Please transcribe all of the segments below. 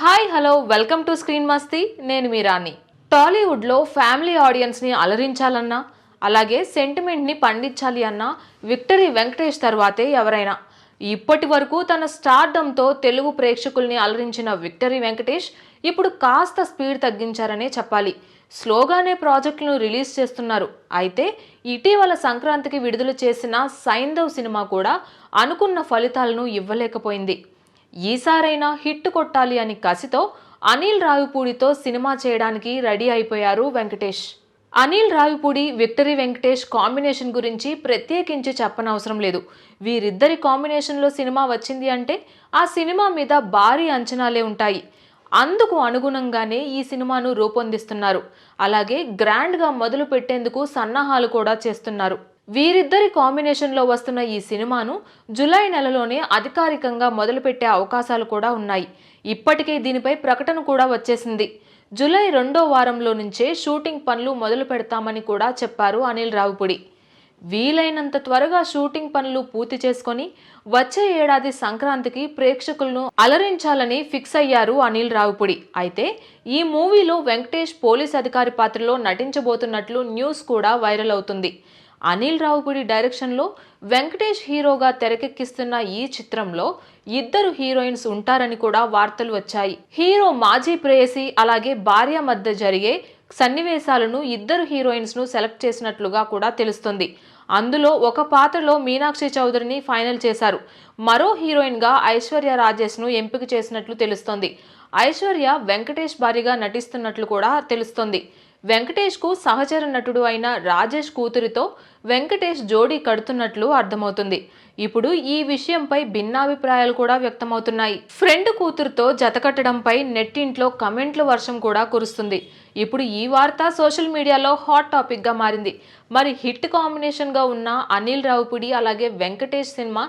Hi hello welcome to screen మస్తీ. నేను మీ రాణి. టాలీవుడ్లో family ఆడియన్స్ని అలరించాలన్నా అలాగే సెంటిమెంట్ని పండించాలి అన్నా విక్టరీ వెంకటేష్ తర్వాతే ఎవరైనా. ఇప్పటి వరకు తన స్టార్డంతో తెలుగు ప్రేక్షకుల్ని అలరించిన విక్టరీ వెంకటేష్ ఇప్పుడు కాస్త స్పీడ్ తగ్గించారనే చెప్పాలి. స్లోగానే ప్రాజెక్టులను రిలీజ్ చేస్తున్నారు. అయితే ఇటీవల సంక్రాంతికి విడుదల చేసిన సైంధవ్ సినిమా కూడా అనుకున్న ఫలితాలను ఇవ్వలేకపోయింది. ఈసారైనా హిట్ కొట్టాలి అని కసితో అనిల్ రావిపూడితో సినిమా చేయడానికి రెడీ అయిపోయారు వెంకటేష్. అనిల్ రావిపూడి విక్టరీ వెంకటేష్ కాంబినేషన్ గురించి ప్రత్యేకించి చెప్పనవసరం లేదు. వీరిద్దరి కాంబినేషన్లో సినిమా వచ్చింది అంటే ఆ సినిమా మీద భారీ అంచనాలే ఉంటాయి. అందుకు అనుగుణంగానే ఈ సినిమాను రూపొందిస్తున్నారు. అలాగే గ్రాండ్గా మొదలు పెట్టేందుకు సన్నాహాలు కూడా చేస్తున్నారు. వీరిద్దరి కాంబినేషన్లో వస్తున్న ఈ సినిమాను జూలై నెలలోనే అధికారికంగా మొదలుపెట్టే అవకాశాలు కూడా ఉన్నాయి. ఇప్పటికే దీనిపై ప్రకటన కూడా వచ్చేసింది. జూలై 2వ వారంలో నుంచే షూటింగ్ పనులు మొదలు పెడతామని కూడా చెప్పారు అనిల్ రావిపూడి. వీలైనంత త్వరగా షూటింగ్ పనులు పూర్తి చేసుకొని వచ్చే ఏడాది సంక్రాంతికి ప్రేక్షకులను అలరించాలని ఫిక్స్ అయ్యారు అనిల్ రావిపూడి. అయితే ఈ మూవీలో వెంకటేష్ పోలీస్ అధికారి పాత్రలో నటించబోతున్నట్లు న్యూస్ కూడా వైరల్ అవుతుంది. అనిల్ రావిపూడి డైరెక్షన్లో వెంకటేష్ హీరోగా తెరకెక్కిస్తున్న ఈ చిత్రంలో ఇద్దరు హీరోయిన్స్ ఉంటారని కూడా వార్తలు వచ్చాయి. హీరో మాజీ ప్రేయసి అలాగే భార్య మధ్య జరిగే సన్నివేశాలను ఇద్దరు హీరోయిన్స్ ను సెలెక్ట్ చేసినట్లుగా కూడా తెలుస్తుంది. అందులో ఒక పాత్రలో మీనాక్షి చౌదరిని ఫైనల్ చేశారు. మరో హీరోయిన్ గా ఐశ్వర్య రాజేష్ ను ఎంపిక చేసినట్లు తెలుస్తోంది. ఐశ్వర్య వెంకటేష్ భార్యగా నటిస్తున్నట్లు కూడా తెలుస్తోంది. వెంకటేష్ కు సహచర నటుడు అయిన రాజేష్ కూతురితో వెంకటేష్ జోడీ కడుతున్నట్లు అర్థమవుతుంది. ఇప్పుడు ఈ విషయంపై భిన్నాభిప్రాయాలు కూడా వ్యక్తమవుతున్నాయి. ఫ్రెండ్ కూతురుతో జతకట్టడంపై నెట్టింట్లో కమెంట్ల వర్షం కూడా కురుస్తుంది. ఇప్పుడు ఈ వార్త సోషల్ మీడియాలో హాట్ టాపిక్ గా మారింది. మరి హిట్ కాంబినేషన్ గా ఉన్న అనిల్ రావిపూడి అలాగే వెంకటేష్ సినిమా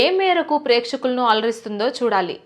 ఏ మేరకు ప్రేక్షకులను అలరిస్తుందో చూడాలి.